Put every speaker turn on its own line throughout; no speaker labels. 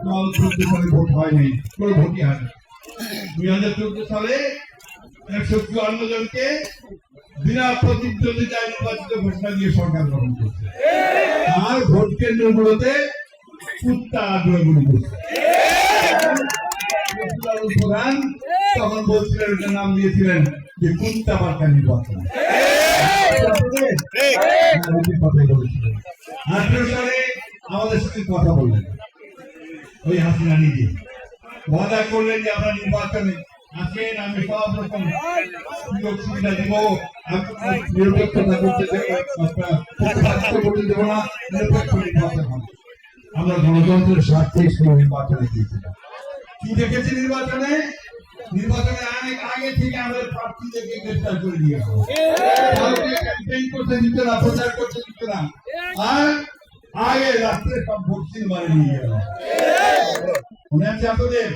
সালে ভোট হয়নি, কোনো ভোটই হয়নি। 2014 সালে 154 জনকে বিনা প্রতিদ্বন্দ্বিতায় নির্বাচিত ঘোষণা দিয়ে সরকার গঠন করছে। আর ভোট কেন্দ্রগুলোতে কুত্তা আগ্রহগুলি করছে। প্রধান তখন বলছিলেন, ওটার নাম দিয়েছিলেন যে কুত্তা মার্কা নির্বাচন। 18 সালে আমাদের সাথে কথা বললেন ওই হাসিনা নিজে, ওয়াদা করলেন যে আমরা নির্বাচনে আসেন, আমি সব রকম সুযোগ সুবিধা দিব, নিরপেক্ষতা করতে দেবো, করতে দেবো না, নিরপেক্ষ নির্বাচন হবে। আমরা গণতন্ত্রের স্বার্থে সেই নির্বাচনে দিয়েছিলাম। কি দেখেছি নির্বাচনে? নির্বাচনের অনেক আগে থেকে আমাদের প্রার্থীদেরকে গ্রেফতার করে দিয়ে ক্যাম্পেইন করতে দিত না, প্রচার করতে দিত না, আর আগে রাত্রে সব ভোট সিনেমারে নিয়ে গেল। মনে আছে আপনাদের?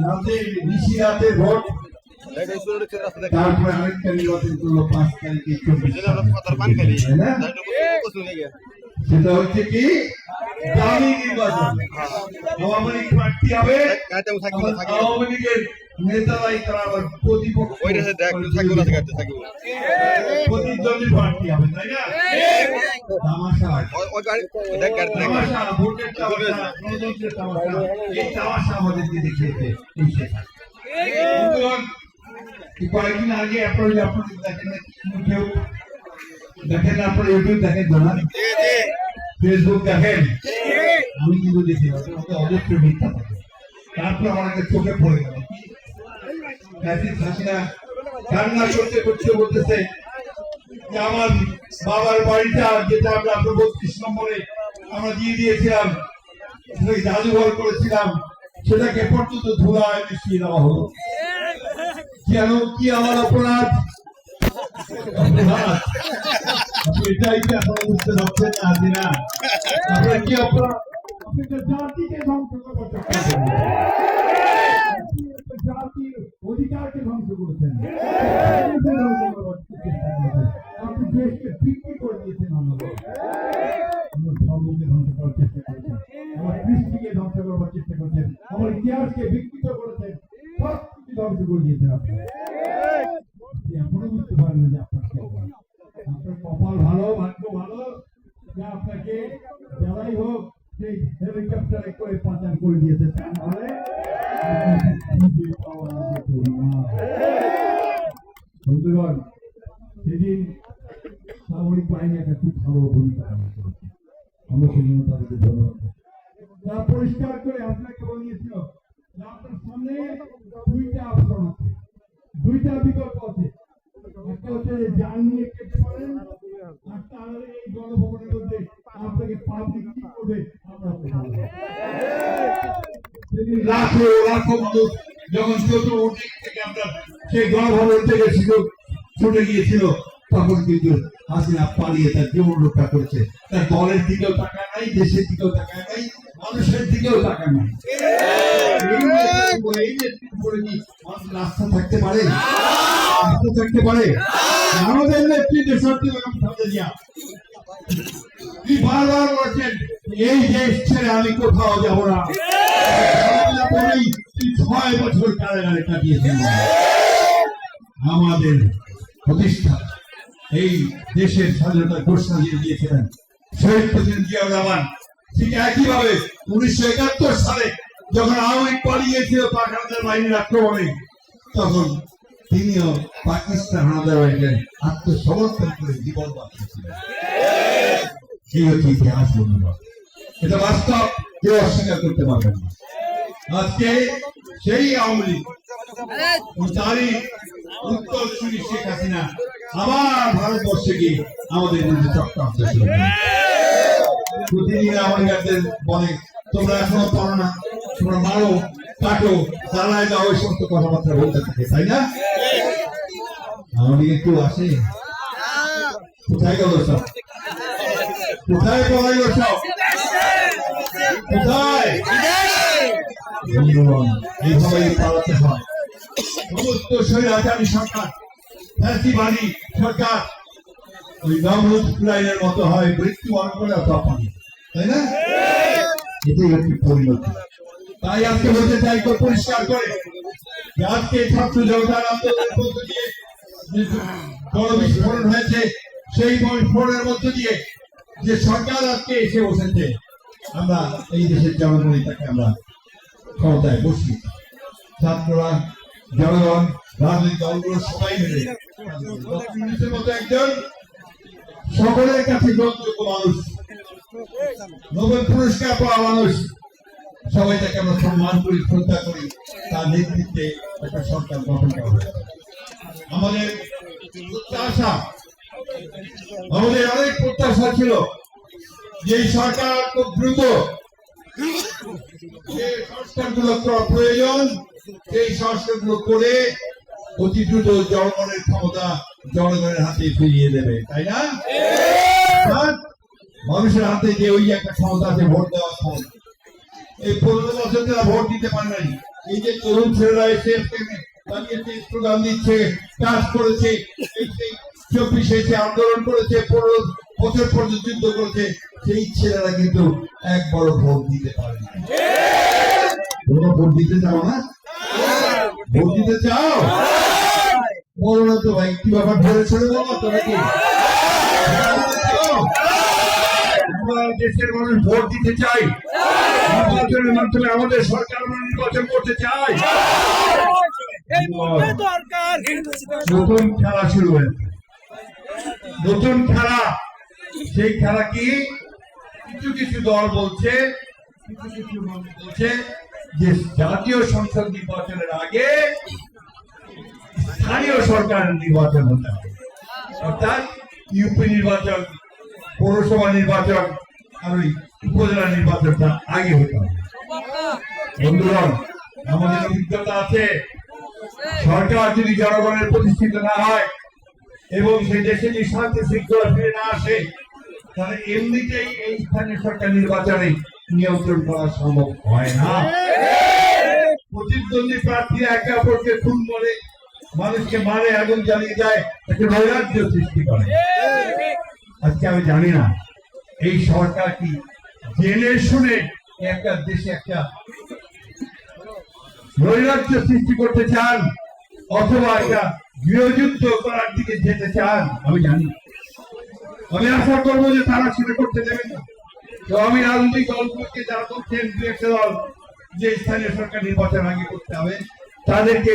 রাতে নিশি রাতে ভোট, তারপরে আরেকটা নির্বাচন করলো 5 তারিখে 24 সেটা হচ্ছে কি দামি নির্বাচন। আওয়ামী লীগ প্রার্থী হবে, আওয়ামী লীগের নেতারাই তারা আবার প্রতিদ্বন্দ্বী প্রার্থী হবে, তাই না? তামাশা, ভোটের তামাশা, গণতন্ত্রের তামাশা, এই তামাশা আমাদেরকে দেখিয়েছে এই শেখা। কয়েকদিন আগে আপনাদের দেখেন কেউ দেখেন, আপনারা ইউটিউব দেখেন না, ফেসবুক দেখেন, আমি কিন্তু দেখি অজস্র মিথ্যা থাকে। তারপর আমার একটা চোখে পড়ে গেল, হাসিনা কান্না করতে করতে বলতেছে যে আমার বাবার বাড়িটা যেটা আমরা 32 নম্বরে আমরা দিয়ে দিয়েছিলাম, জাদুঘর করেছিলাম, সেটাকে পর্যন্ত ধুলায় মিশিয়ে দেওয়া হলো। কেন? কি আমার অপরাধ? এটাই কি এখন বুঝতে পারছেন না? হাসিনা আপনার কি অপরাধ? আপনি একটা জাতিকে ধ্বংস করবার চেষ্টা করেছেন, জাতির অধিকারকে ধ্বংস করেছেন, আপনি দেশকে বিক্রি করে দিয়েছেন, আমার ধর্মকে ধ্বংস করার চেষ্টা করেছেন, আমার কৃষ্টিকে ধ্বংস করবার চেষ্টা করেছেন, আমার ইতিহাসকে বিকৃত করেছেন, সব কিছু ধ্বংস করে দিয়েছেন। আপনি এখনো বুঝতে পারেন যে আপনার কি অপরাধ। আপনার কপাল ভালো, ভাগ্য ভালো যে আপনাকে যারাই হোক সেই হেলিকপ্টারে করে পাচার করে দিয়েছে। তাহলে বন্ধুগণ, সেদিন সামরিক বাহিনী একটা খুব ভালো ভূমিকা পালন করেছে, আমরা সেজন্য তাদেরকে ধন্যবাদ। তারা পরিষ্কার করে আপনাকে বলিয়েছিল যে আপনার সামনে 2টা অপশন আছে, 2টা বিকল্প আছে। একটা হচ্ছে যান নিয়ে কেটে পারেন, আর তাহলে এই গণভবনের মধ্যে আপনাকে পাবলিক কি করবে আমরা লাখো লাখো মানুষ যখন চতুর্দিক থেকে আমরা সেই গণভবন থেকে ছুটে গিয়েছিল, তখন কিন্তু হাসিনা পালিয়ে তার জীবন রক্ষা করেছে। তার দলের দিকেও টাকা নাই, দেশের দিকেও টাকা নাই, মানুষের দিকেও টাকা নাই। রাস্তা থাকতে পারে, থাকতে পারে আমাদের নেত্রী দেশাত্রী বেগম খালেদা জিয়া বারবার বলেছেন এই দেশ ছেড়ে আমি কোথাও যাব না। 6 বছর কারাগারে কাটিয়েছেন আমাদের প্রতিষ্ঠা, এই দেশের স্বাধীনতা ঘোষণা দিয়ে দিয়েছিলেন শহীদ প্রেসিডেন্ট জিয়াউর রহমান। ঠিক একইভাবে 1971 সালে যখন আওয়ামী লীগ পালিয়েছিল পাকিস্তান বাহিনীর আক্রমণে, তখন তিনিও পাকিস্তান হানাদার বাহিনীকে আত্মসমর্পণ করে জীবন বাঁচিয়েছিলেন। এই হচ্ছে ইতিহাস বন্ধুরা, এটা বাস্তব, কেউ অস্বীকার করতে পারবেন না। আজকে সেই আওয়ামী লীগ তারই উত্তরসূরি শেখ হাসিনা আবার ভারতবর্ষে গিয়ে আমাদের বিরুদ্ধে চক্রান্ত শুরু করে। প্রতিদিন আমাদের বলে তোমরা এখনো পারো না, তোমরা মারো, কাটো, জ্বালায় যাও, ওই সমস্ত কথাবার্তা বলতে থাকে, তাই না? আমাদের কেউ আসে? কোথায় গেল সব? কোথায় পড়াইল সব? কোথায়? এইভাবেই পালাতে হয়। সমস্ত স্বৈরাচারী সরকার, ফ্যাসিবাদী সরকার ওই নমরুদ ফুলাইনের মতো হয়, মৃত্যুবরণ করে তখন, তাই না? এটাই হচ্ছে পরিণতি। তাই আজকে বলতে চাই তো পরিষ্কার করে যে আজকে ছাত্র জনতার আন্দোলনের মধ্য দিয়ে যে গণবিস্ফোরণ হয়েছে, সেই বিস্ফোরণের মধ্য দিয়ে যে সরকার আজকে এসে বসেছে, আমরা এই দেশের জনগণই তাকে আমরা ক্ষমতায় বসি। ছাত্ররা, জনগণ, রাজনৈতিক দলগুলো সবাই মিলে মতো একজন সকলের কাছে গ্রহণযোগ্য মানুষ, নোবেল পুরস্কার পাওয়া মানুষ, সবাই তাকে আমরা সম্মান করি, শ্রদ্ধা করি। তার নেতৃত্বে একটা সরকার গঠন করা হবে। আমাদের প্রত্যাশা, আমাদের অনেক প্রত্যাশা ছিল যে সরকার খুব দ্রুত যে সংস্কারগুলো করা প্রয়োজন, সেই সংস্কারগুলো করে অতি দ্রুত জনগণের ক্ষমতা জনগণের হাতে ফিরিয়ে দেবে, তাই না? মানুষের হাতে যে ওই একটা ক্ষমতা আছে ভোট দেওয়া ক্ষমতা, এই 15 বছর তারা ভোট দিতে পারে নাই। এই যে তরুণ ছেলেরা এসে স্লোগান দিচ্ছে, কাজ করেছে, 24 এসে আন্দোলন করেছে, 15 বছর পর্যন্ত যুদ্ধ করেছে, সেই ছেলেরা কিন্তু একবারও ভোট দিতে পারে না। তোমরা ভোট দিতে চাও না? ভোট দিতে চাও? বলো না তো ভাই, কি ব্যাপার, ধরে ছেড়ে দেবো তো নাকি? দেশের মানুষ ভোট দিতে চাই, নির্বাচনের মাধ্যমে আমাদের সরকার নির্বাচন করতে চাই। নতুন খেলা শুরু হয়েছে, নতুন খেলা। সেই খেলা কি? কিছু কিছু দল বলছে, কিছু কিছু বলছে যে জাতীয় সংসদ নির্বাচনের আগে স্থানীয় সরকার নির্বাচন হতে হবে, অর্থাৎ ইউপি নির্বাচন, পৌরসভা নির্বাচন আর ওই উপজেলা নির্বাচনটা আগে হতে হবে। বন্ধুগণ, আমাদের অভিজ্ঞতা আছে, সরকার যদি জনগণের প্রতিষ্ঠিত না হয় এবং সেই দেশে যদি শান্তি শৃঙ্খলা ফিরে না আসে, তাহলে এমনিতেই এই স্থানীয় সরকার নির্বাচনে নিয়ন্ত্রণ করা সম্ভব হয় না। প্রতিদ্বন্দ্বী প্রার্থীরা একে অপরকে খুন করে, মানুষকে মারে, আগুন জ্বালিয়ে দেয়, একটা নৈরাজ্য সৃষ্টি করে। আজকে আমি জানি না এই সরকার কি জেনে শুনে একটা দেশে একটা নৈরাজ্য সৃষ্টি করতে চান, অথবা একটা গৃহযুদ্ধ করার দিকে যেতে চান, আমি জানি। আমি আশা করবো যে তারা সেটা করতে দেবেন না। তো আমি রাজনৈতিক দলগুলোকে যারা বলছেন দু একটা দল যে স্থানীয় সরকার নির্বাচন আগে করতে হবে, তাদেরকে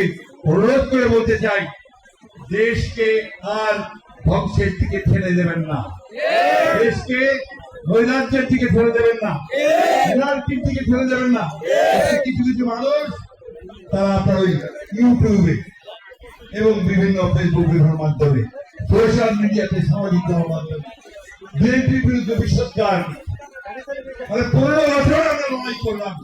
অনুরোধ করে বলতে চাই, দেশকে আর ধ্বংসের দিকে ঠেলে দেবেন না, দেশকে নৈরাজ্যের দিকে ঠেলে দেবেন না, বিনার্কির দিকে ঠেলে দেবেন না। কিছু কিছু মানুষ তারা আপনার ওই ইউটিউবে এবং বিভিন্ন ফেসবুক বিভিন্ন মাধ্যমে, সোশ্যাল মিডিয়াতে, সামাজিক মাধ্যমে বিএনপির বিরুদ্ধে বিষোদ্গার, 15 বছর আমরা লড়াই করলাম,